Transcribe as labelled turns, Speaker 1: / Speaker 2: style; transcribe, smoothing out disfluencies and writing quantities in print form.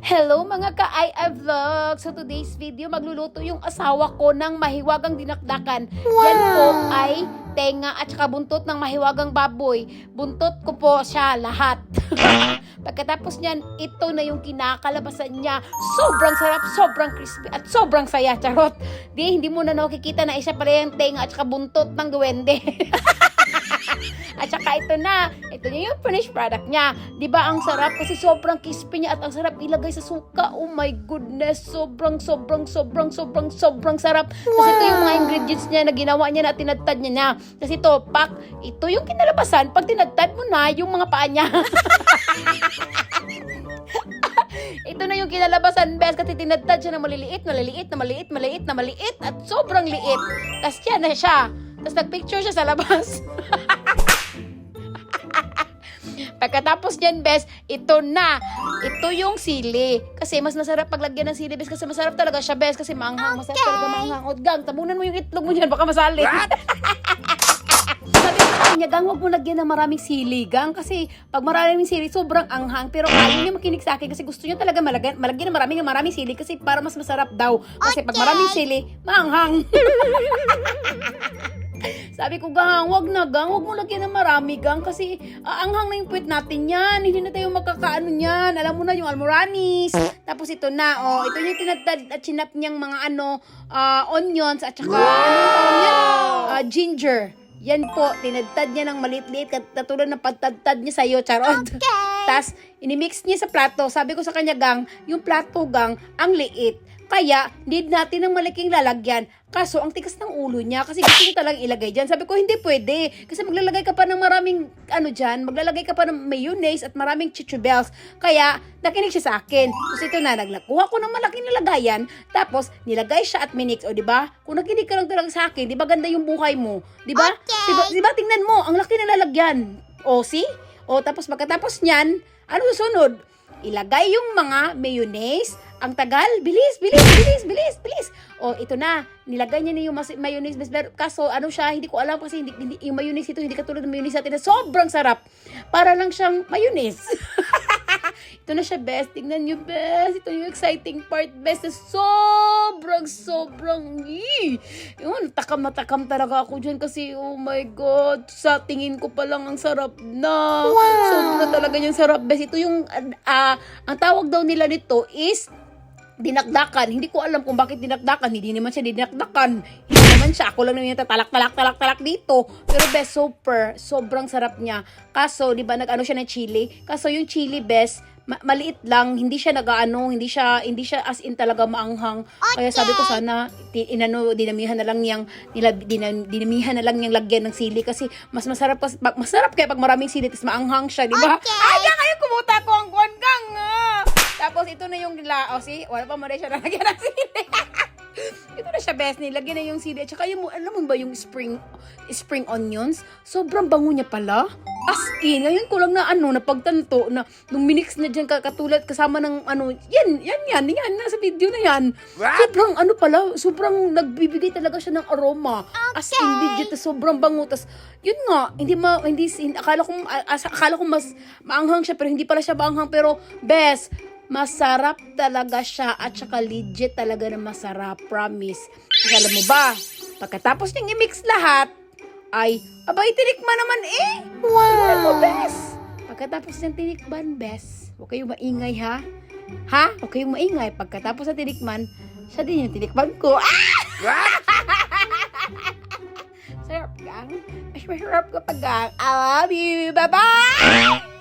Speaker 1: Hello mga ka-I Vlog! So today's video, magluluto yung asawa ko ng mahiwagang dinakdakan.
Speaker 2: Wow!
Speaker 1: Yan po ay tenga at saka buntot ng mahiwagang baboy. Buntot ko po siya lahat. Pagkatapos niyan, ito na yung kinakalabasan niya. Sobrang sarap, sobrang crispy at sobrang saya. Charot! Hindi mo na nakikita na isa pala yung tenga at saka buntot ng duwende. At saka ito na yung finished product niya. 'Di ba ang sarap kasi sobrang crispy niya at ang sarap ilagay sa suka. Oh my goodness, sobrang sarap. Kasi ito yung mga ingredients niya na ginawa niya na tinadtad niya. Kasi ito, ito yung kinalabasan pag tinadtad mo na yung mga paa niya. Ito na yung kinalabasan, best, kasi tinadtad siya na maliit at sobrang liit. Tapos yan na siya. Tapos nagpicture siya sa labas. Pagkatapos dyan, best, ito na. Ito yung sili. Kasi mas masarap paglagyan ng sili, best. Kasi masarap talaga siya, best. Kasi maanghang. Okay. Masarap talaga maanghang. O, gang, tabunan mo yung itlog mo dyan. Baka masali. Sabi ko sa kanya, gang, huwag mo lagyan ng maraming sili, gang. Kasi pag maraming sili, sobrang anghang. Pero ayaw niya makinig sa akin kasi gusto niya talaga malagyan ng maraming sili. Kasi para mas masarap daw. Kasi pag maraming sili, maanghang. Sabi ko, gang, wag mo lagyan ng marami, gang, kasi anghang na yung puwet natin yan. Hindi na tayo makakaano niyan. Alam mo na yung almoranis. Tapos ito na, ito yung tinadtad at sinap niyang mga onions at saka, ginger. Yan po, tinadtad niya ng maliit-liit katulad ng pagtadtad niya sa'yo, charot. Okay. Tapos, inimix niya sa plato. Sabi ko sa kanya, gang, yung plato, gang, ang liit. Kaya, need natin ng malaking lalagyan. Kaso, ang tikas ng ulo niya kasi gusto niya talagang ilagay dyan. Sabi ko, hindi pwede. Kasi maglalagay ka pa ng maraming, dyan, maglalagay ka pa ng mayonnaise at maraming chichubels. Kaya, nakinig siya sa akin. Tapos ito na, nagkuha ko ng malaking nilagayan. Tapos, nilagay siya at minix. O, diba? Kung nakinig ka lang talaga sa akin, diba ganda yung buhay mo? Diba? Okay. Diba, tingnan mo, ang laki na lalagyan. O, see? O, tapos pagkatapos niyan, ano susunod? Ilagay yung mga mayonnaise. Ang tagal, bilis. O, ito na, nilagay niya na yung mayonnaise. Kaso, siya, hindi ko alam kasi hindi, yung mayonnaise ito, hindi katulad ng mayonnaise natin na sobrang sarap. Para lang siyang mayonnaise. Ito na siya, best. Tingnan niyo, best. Ito yung exciting part, best. Sobrang, yun, takam talaga ako dyan kasi, oh my God, sa tingin ko pa lang ang sarap na. Wow. Sobra talaga yung sarap, best. Ito yung, ang tawag daw nila nito is, dinakdakan. Hindi ko alam kung bakit dinakdakan. Hindi naman siya dinakdakan. Hindi naman siya. Ako lang naman yung talak dito. Pero best, sobrang sarap niya. Kaso, di ba, siya ng chili? Kaso yung chili, best, maliit lang. Hindi siya hindi siya as in talaga maanghang. Okay. Kaya sabi ko sana, dinamihan na lang niyang lagyan ng sili. Kasi mas masarap kaya pag maraming sili, tapos maanghang siya, di ba? Okay. Ay, kayo kumuta ko ang gang. Tapos ito na yung see? Wala pa mali siya nalagyan ng sili. Ito na siya, best. Nilagyan na yung sili. At saka alam mo ba yung spring onions? Sobrang bango niya pala. As in, ngayon ko lang napagtanto na nung minix na dyan katulad kasama ng yan, nasa video na yan. What? Sobrang nagbibigay talaga siya ng aroma. Okay. As in, legit, sobrang bango. Tas, yun nga, akala ko mas maanghang siya, pero hindi pala siya maanghang. Pero, best, masarap talaga siya at saka legit talaga na masarap, promise. Kasi alam mo ba, pagkatapos niyang i-mix lahat, ay, abay, tinikman naman eh. Wow! Alam mo, bes. Pagkatapos niyang tinikman, bes, huwag kayong maingay, ha? Ha? Huwag kayong maingay. Pagkatapos na tinikman, siya din yung tinikman ko. Ah! Sarap, gang. Mas masarap kapag gang. I love you. Bye-bye!